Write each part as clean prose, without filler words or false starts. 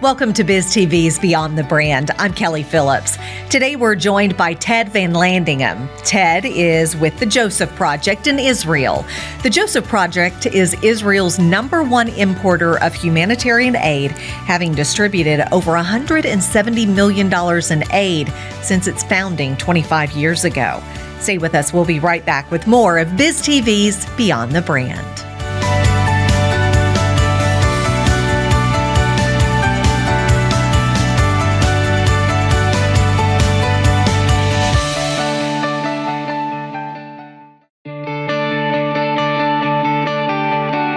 Welcome to BizTV's Beyond the Brand. I'm Kelli Phillips. Today we're joined by Ted Vanlandeghem. Ted is with the Joseph Project in Israel. The Joseph Project is Israel's #1 importer of humanitarian aid, having distributed over $170 million in aid since its founding 25 years ago. Stay with us. We'll be right back with more of BizTV's Beyond the Brand.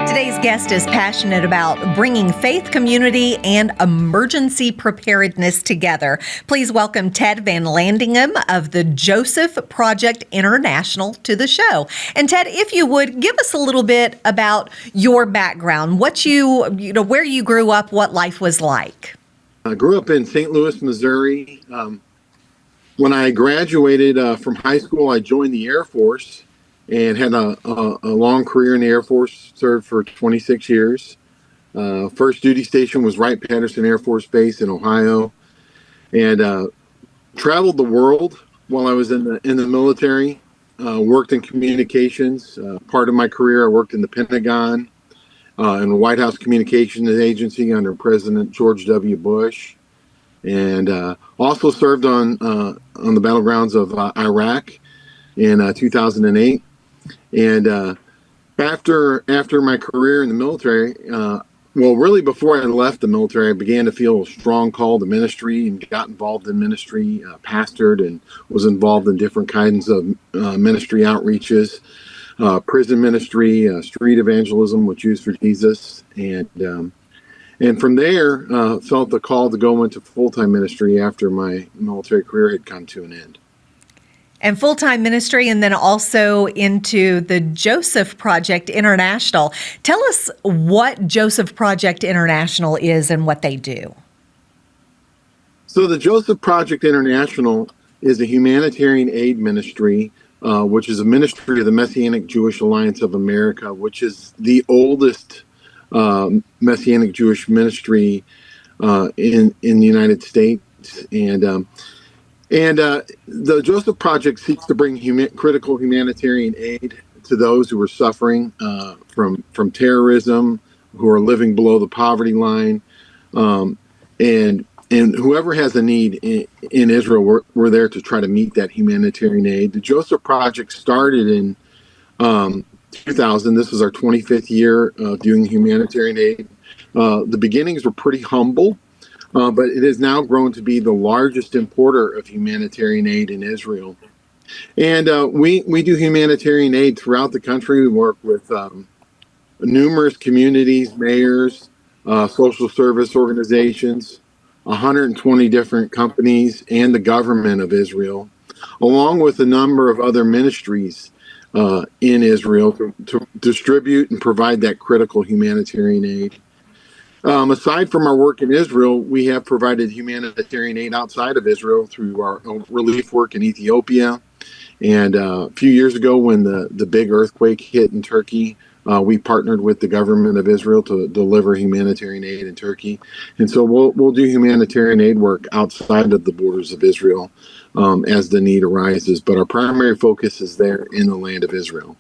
Today's guest is passionate about bringing faith, community, and emergency preparedness together. Please welcome Ted Vanlandeghem of the Joseph Project International to the show. And Ted, if you would, give us a little bit about your background, what where you grew up, what life was like. I grew up in St. Louis, Missouri. When I graduated from high school, I joined the Air Force and had a long career in the Air Force, served for 26 years. First duty station was Wright-Patterson Air Force Base in Ohio, and traveled the world while I was in the military, worked in communications. Part of my career, I worked in the Pentagon, in the White House Communications Agency under President George W. Bush, and also served on the battlegrounds of Iraq in 2008. And after my career in the military, really before I left the military, I began to feel a strong call to ministry and got involved in ministry, pastored and was involved in different kinds of ministry outreaches, prison ministry, street evangelism with Jews for Jesus. And from there, felt the call to go into full-time ministry after my military career had come to an end. And full-time ministry, and then also into the Joseph Project International. Tell us what Joseph Project International is and what they do. So the Joseph Project International is a humanitarian aid ministry, which is a ministry of the Messianic Jewish Alliance of America, which is the oldest Messianic Jewish ministry in the United States. And the Joseph Project seeks to bring critical humanitarian aid to those who are suffering from terrorism, who are living below the poverty line, and whoever has a need in Israel, we're there to try to meet that humanitarian aid. The Joseph Project started in 2000. This is our 25th year doing humanitarian aid. The beginnings were pretty humble. But it has now grown to be the largest importer of humanitarian aid in Israel. And we do humanitarian aid throughout the country. We work with numerous communities, mayors, social service organizations, 120 different companies, and the government of Israel, along with a number of other ministries in Israel to distribute and provide that critical humanitarian aid. Aside from our work in Israel, we have provided humanitarian aid outside of Israel through our relief work in Ethiopia. And a few years ago, when the big earthquake hit in Turkey, we partnered with the government of Israel to deliver humanitarian aid in Turkey. And so we'll do humanitarian aid work outside of the borders of Israel as the need arises. But our primary focus is there in the land of Israel.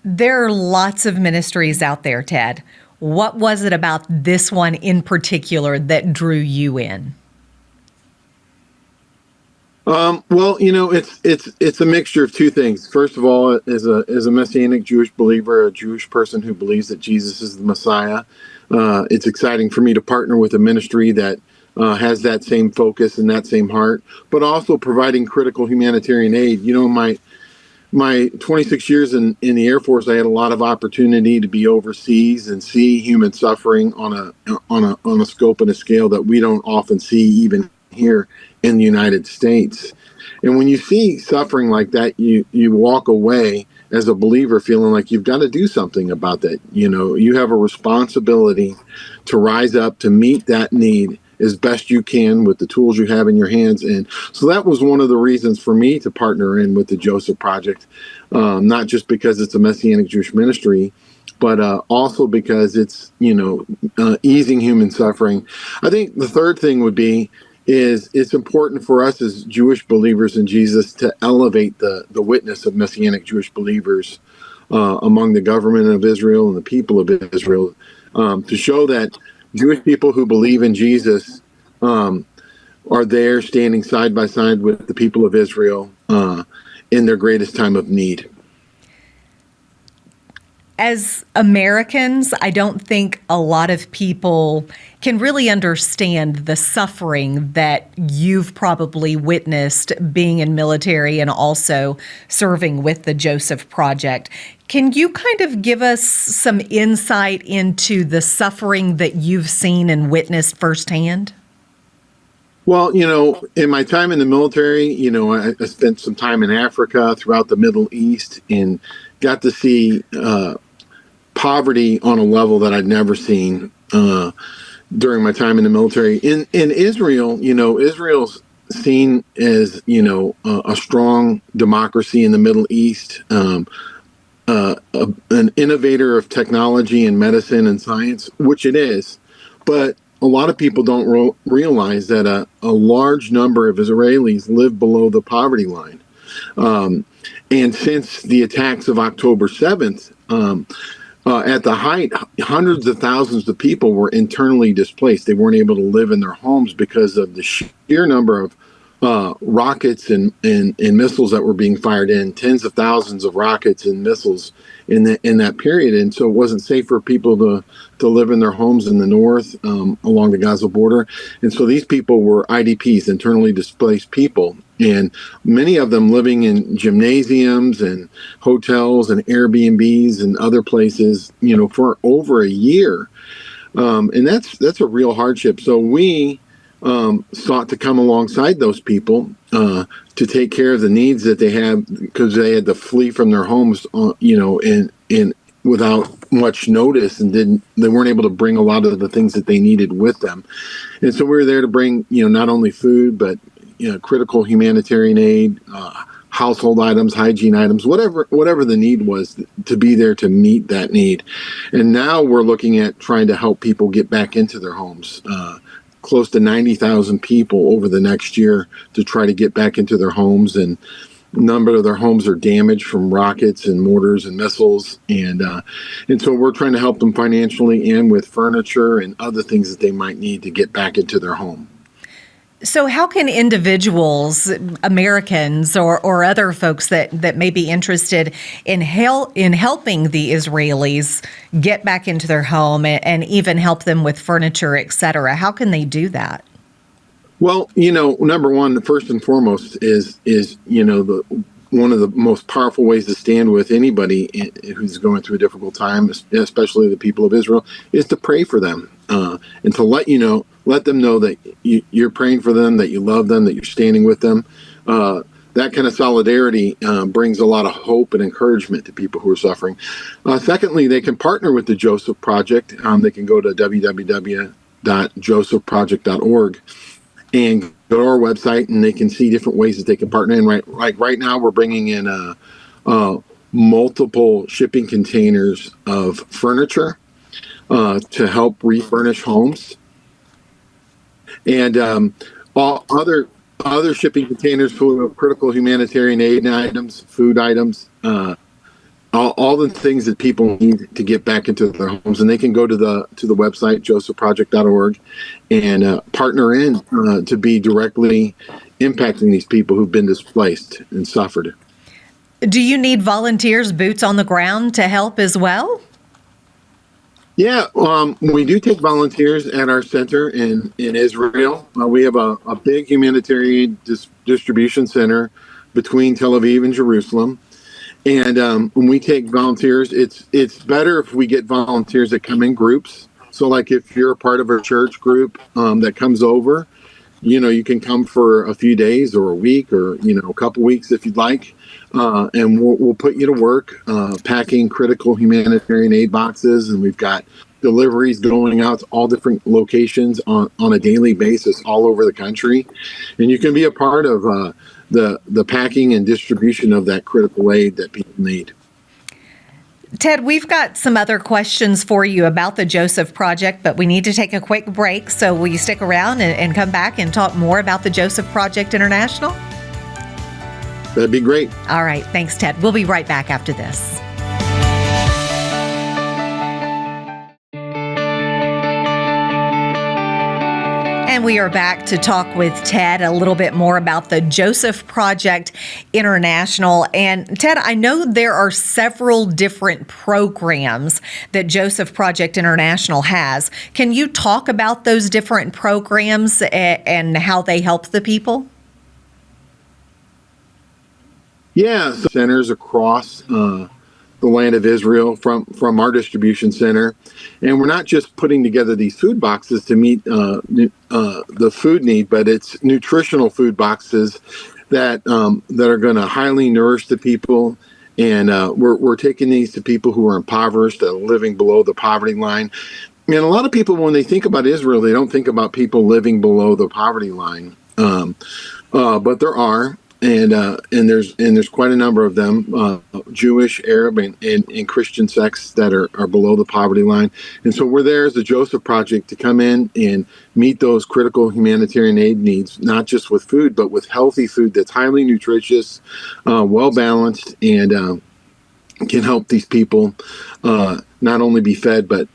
There are lots of ministries out there, Ted. What was it about this one in particular that drew you in? It's a mixture of two things. First of all, as a Messianic Jewish believer, a Jewish person who believes that Jesus is the Messiah, it's exciting for me to partner with a ministry that has that same focus and that same heart, but also providing critical humanitarian aid. You know, my 26 years in the Air Force, I had a lot of opportunity to be overseas and see human suffering on a scope and a scale that we don't often see even here in the United States. And when you see suffering like that, you walk away as a believer feeling like you've got to do something about that. You know, you have a responsibility to rise up to meet that need as best you can with the tools you have in your hands. And so that was one of the reasons for me to partner in with the Joseph Project, not just because it's a Messianic Jewish ministry, but also because it's easing human suffering. I think the third thing would be is it's important for us as Jewish believers in Jesus to elevate the witness of Messianic Jewish believers among the government of Israel and the people of Israel, to show that Jewish people who believe in Jesus are there standing side by side with the people of Israel in their greatest time of need. As Americans, I don't think a lot of people can really understand the suffering that you've probably witnessed being in military and also serving with the Joseph Project. Can you kind of give us some insight into the suffering that you've seen and witnessed firsthand? Well, in my time in the military, I spent some time in Africa, throughout the Middle East, and got to see poverty on a level that I'd never seen during my time in the military. In Israel, Israel's seen as a strong democracy in the Middle East, an innovator of technology and medicine and science, which it is. But a lot of people don't realize that a large number of Israelis live below the poverty line. And since the attacks of October 7th, at the height, hundreds of thousands of people were internally displaced. They weren't able to live in their homes because of the sheer number of rockets and missiles that were being fired in, tens of thousands of rockets and missiles in that period. And so it wasn't safe for people to live in their homes in the north along the Gaza border. And so these people were IDPs, internally displaced people, and many of them living in gymnasiums and hotels and Airbnbs and other places, for over a year. And that's a real hardship. So we sought to come alongside those people to take care of the needs that they have, because they had to flee from their homes, in without much notice, and they weren't able to bring a lot of the things that they needed with them. And so we were there to bring, not only food, but critical humanitarian aid, household items, hygiene items, whatever the need was, to be there to meet that need. And now we're looking at trying to help people get back into their homes. Close to 90,000 people over the next year to try to get back into their homes, and a number of their homes are damaged from rockets and mortars and missiles, and so we're trying to help them financially and with furniture and other things that they might need to get back into their home. So how can individuals, Americans or other folks that may be interested in helping the Israelis get back into their home and even help them with furniture, et cetera, how can they do that? Well, number one, first and foremost is one of the most powerful ways to stand with anybody who's going through a difficult time, especially the people of Israel, is to pray for them, and to let them know that you're praying for them, that you love them, that you're standing with them. That kind of solidarity brings a lot of hope and encouragement to people who are suffering. Secondly, they can partner with the Joseph Project. They can go to www.josephproject.org and go to our website, and they can see different ways that they can partner in. Right now, we're bringing in multiple shipping containers of furniture to help refurnish homes, and all other shipping containers full of critical humanitarian aid items, food items, all the things that people need to get back into their homes. And they can go to the website, josephproject.org, and partner in to be directly impacting these people who've been displaced and suffered. Do you need volunteers, boots on the ground, to help as well? Yeah, we do take volunteers at our center in Israel. We have a big humanitarian distribution center between Tel Aviv and Jerusalem. And when we take volunteers, it's better if we get volunteers that come in groups. So like if you're a part of a church group that comes over, you can come for a few days or a week or, a couple weeks if you'd like. And we'll put you to work packing critical humanitarian aid boxes. And we've got deliveries going out to all different locations on a daily basis all over the country. And you can be a part of the packing and distribution of that critical aid that people need. Ted, we've got some other questions for you about the Joseph Project, but we need to take a quick break. So will you stick around and come back and talk more about the Joseph Project International? That'd be great. All right. Thanks, Ted. We'll be right back after this. And we are back to talk with Ted a little bit more about the Joseph Project International. And Ted, I know there are several different programs that Joseph Project International has. Can you talk about those different programs and how they help the people? Yeah, so centers across the land of Israel from our distribution center. And we're not just putting together these food boxes to meet the food need, but it's nutritional food boxes that are going to highly nourish the people. And we're taking these to people who are impoverished, living below the poverty line. And a lot of people, when they think about Israel, they don't think about people living below the poverty line. But there are. And there's quite a number of them, Jewish, Arab, and Christian sects that are below the poverty line. And so we're there as the Joseph Project to come in and meet those critical humanitarian aid needs, not just with food, but with healthy food that's highly nutritious, well-balanced, and can help these people not only be fed, but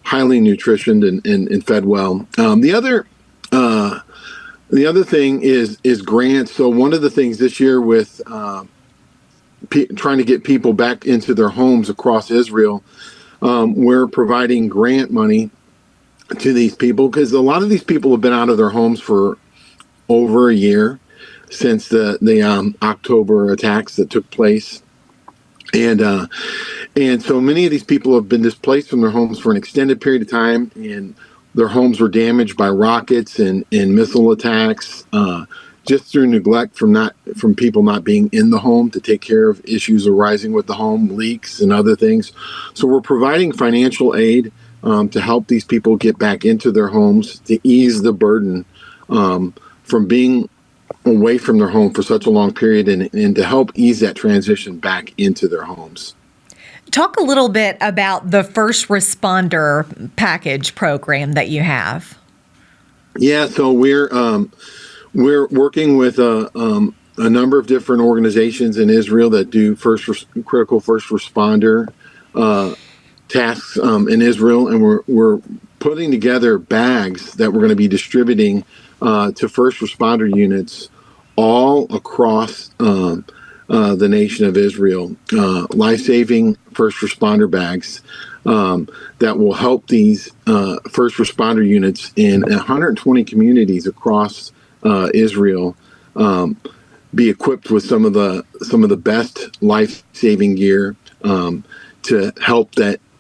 highly nutritioned and fed well. The other thing is grants. So one of the things this year with trying to get people back into their homes across Israel, we're providing grant money to these people because a lot of these people have been out of their homes for over a year since the October attacks that took place. And so many of these people have been displaced from their homes for an extended period of time, and their homes were damaged by rockets and missile attacks, just through neglect from people not being in the home to take care of issues arising with the home, leaks and other things. So we're providing financial aid to help these people get back into their homes, to ease the burden from being away from their home for such a long period, and to help ease that transition back into their homes. Talk a little bit about the first responder package program that you have. Yeah, so we're working with a number of different organizations in Israel that do critical first responder tasks in Israel, and we're putting together bags that we're going to be distributing to first responder units all across the nation of Israel, life-saving first responder bags that will help these first responder units in 120 communities across Israel be equipped with some of the best life-saving gear to help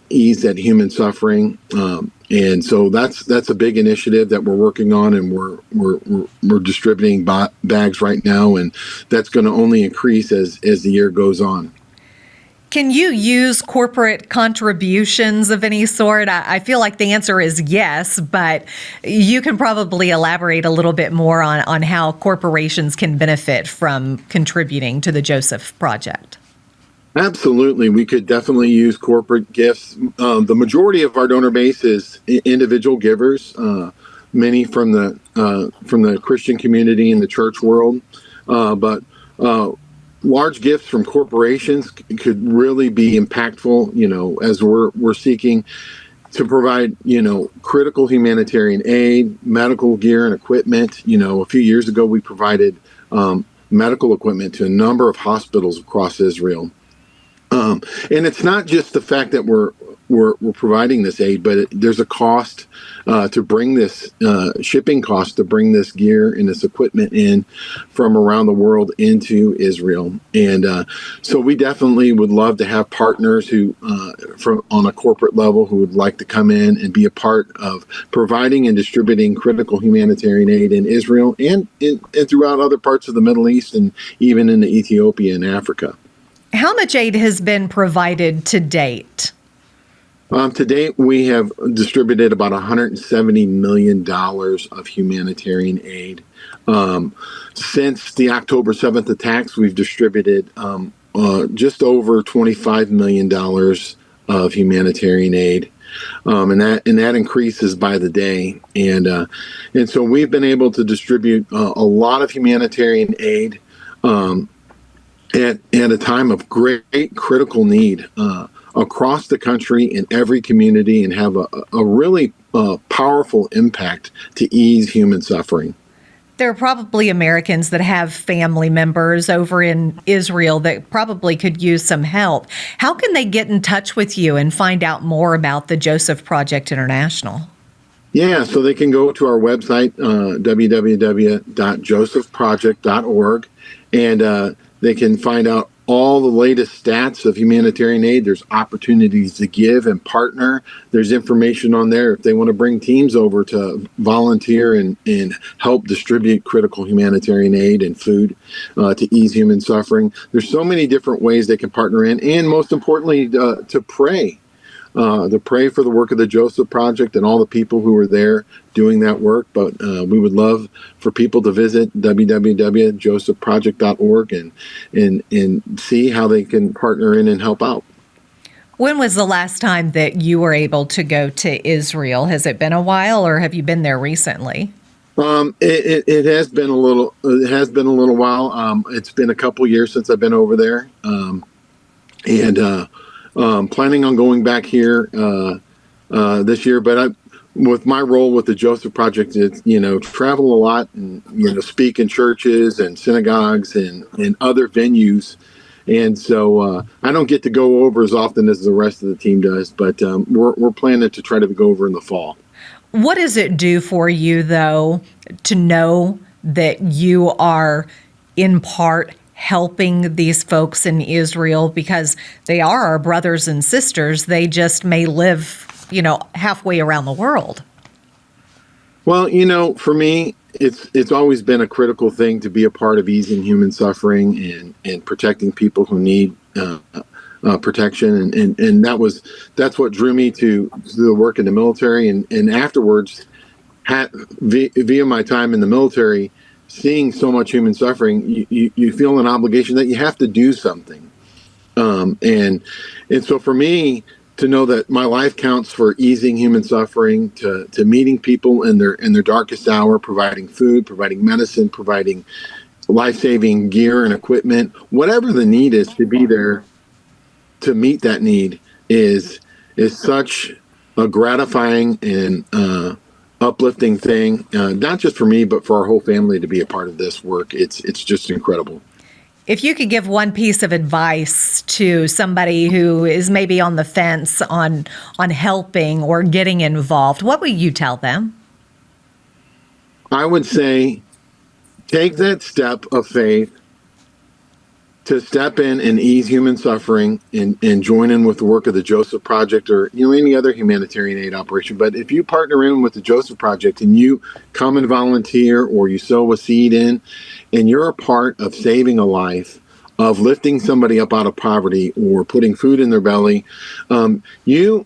ease that human suffering. And so that's a big initiative that we're working on, and we're distributing bags right now, and that's going to only increase as the year goes on. Can you use corporate contributions of any sort? I feel like the answer is yes, but you can probably elaborate a little bit more on how corporations can benefit from contributing to the Joseph Project. Absolutely. We could definitely use corporate gifts. The majority of our donor base is individual givers, many from the Christian community and the church world. But large gifts from corporations could really be impactful, as we're seeking to provide, critical humanitarian aid, medical gear and equipment. A few years ago, we provided medical equipment to a number of hospitals across Israel. And it's not just the fact that we're providing this aid, but there's a cost to bring this shipping cost to bring this gear and this equipment in from around the world into Israel. And so we definitely would love to have partners who, on a corporate level, who would like to come in and be a part of providing and distributing critical humanitarian aid in Israel and throughout other parts of the Middle East and even in Ethiopia and Africa. How much aid has been provided to date? To date, we have distributed about $170 million of humanitarian aid. Since the October 7th attacks, we've distributed just over $25 million of humanitarian aid. And that increases by the day, and so we've been able to distribute a lot of humanitarian aid at a time of great critical need across the country in every community, and have a really powerful impact to ease human suffering. There are probably Americans that have family members over in Israel that probably could use some help. How can they get in touch with you and find out more about the Joseph Project International? Yeah, so they can go to our website, www.josephproject.org, and they can find out all the latest stats of humanitarian aid. There's opportunities to give and partner. There's information on there if they want to bring teams over to volunteer and help distribute critical humanitarian aid and food to ease human suffering. There's so many different ways they can partner in, and most importantly, to pray. To pray for the work of the Joseph Project and all the people who are there doing that work. But we would love for people to visit www.josephproject.org and see how they can partner in and help out. When was the last time that you were able to go to Israel? Has it been a while, or have you been there recently? It has been a little. It has been a little while. It's been a couple years since I've been over there, planning on going back here this year. But with my role with the Joseph Project, it's, travel a lot and, speak in churches and synagogues and other venues. And so I don't get to go over as often as the rest of the team does, but we're planning to try to go over in the fall. What does it do for you, though, to know that you are in part helping these folks in Israel, because they are our brothers and sisters? They just may live, halfway around the world. Well, for me, it's always been a critical thing to be a part of easing human suffering and protecting people who need protection, and that's what drew me to the work in the military, and afterwards, via my time in the military, seeing so much human suffering, you feel an obligation that you have to do something. And so for me, to know that my life counts for easing human suffering, to meeting people in their darkest hour, providing food, providing medicine, providing life-saving gear and equipment, whatever the need is, to be there to meet that need is such a gratifying and uplifting thing, not just for me, but for our whole family to be a part of this work. It's just incredible. If you could give one piece of advice to somebody who is maybe on the fence on helping or getting involved, what would you tell them? I would say take that step of faith to step in and ease human suffering and join in with the work of the Joseph Project or any other humanitarian aid operation. But if you partner in with the Joseph Project and you come and volunteer, or you sow a seed in, and you're a part of saving a life, of lifting somebody up out of poverty or putting food in their belly, you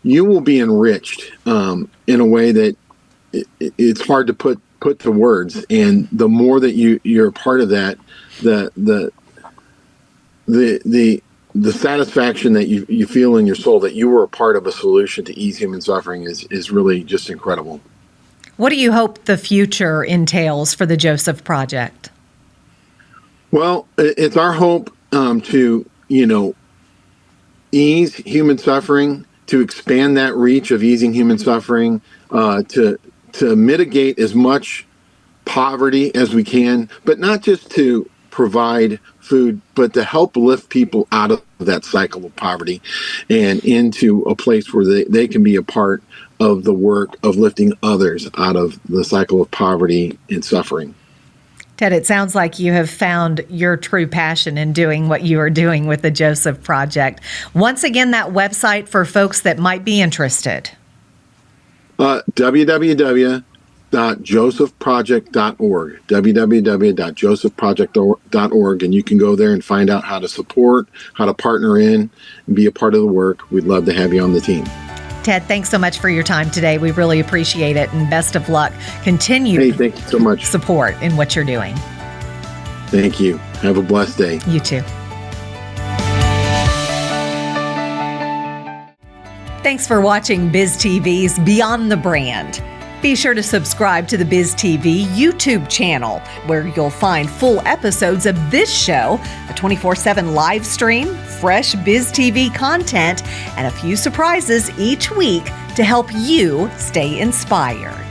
will be enriched in a way that it's hard to put to words. And the more that you're a part of that, the satisfaction that you feel in your soul that you were a part of a solution to ease human suffering is really just incredible. What do you hope the future entails for the Joseph Project? Well, it's our hope to ease human suffering, to expand that reach of easing human suffering, to mitigate as much poverty as we can, but not just to provide food, but to help lift people out of that cycle of poverty and into a place where they can be a part of the work of lifting others out of the cycle of poverty and suffering. Ted, it sounds like you have found your true passion in doing what you are doing with the Joseph Project. Once again, that website for folks that might be interested. www.josephproject.org, www.josephproject.org, and you can go there and find out how to support, how to partner in, and be a part of the work. We'd love to have you on the team. Ted, thanks so much for your time today. We really appreciate it, and best of luck. Continue thank you so much. Support in what you're doing. Thank you. Have a blessed day. You too. Thanks for watching BizTV's Beyond the Brand. Be sure to subscribe to the BizTV YouTube channel, where you'll find full episodes of this show, a 24/7 live stream, fresh BizTV content, and a few surprises each week to help you stay inspired.